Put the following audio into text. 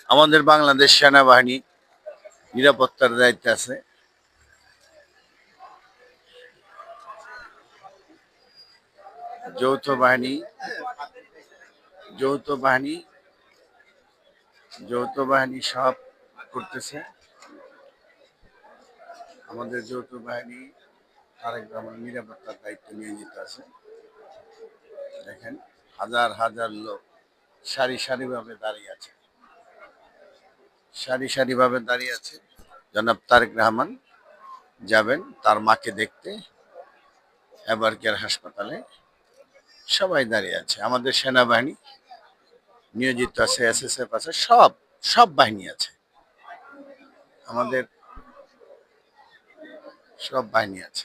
আমাদের বাংলাদেশ সেনাবাহিনী নিরাপত্তার দায়িত্বে আছে। যৌথ বাহিনী যৌথ বাহিনী যৌথ বাহিনী সব করতেছে। আমাদের যৌথ বাহিনী তারেক রহমান নিরাপত্তার দায়িত্ব নিয়োজিত আছে। দেখেন, হাজার হাজার লোক সারি সারিভাবে দাঁড়িয়ে আছে। সারি সারিভাবে দাঁড়িয়ে আছে। জনাব তারেক রহমান যাবেন তার মাকে দেখতে এবারকের হাসপাতালে। সবাই দাঁড়িয়ে আছে। আমাদের সেনাবাহিনী নিয়োজিত আছে, এসএসএফ আছে, সব সব বাহিনী আছে। আমাদের সব বাহিনী আছে।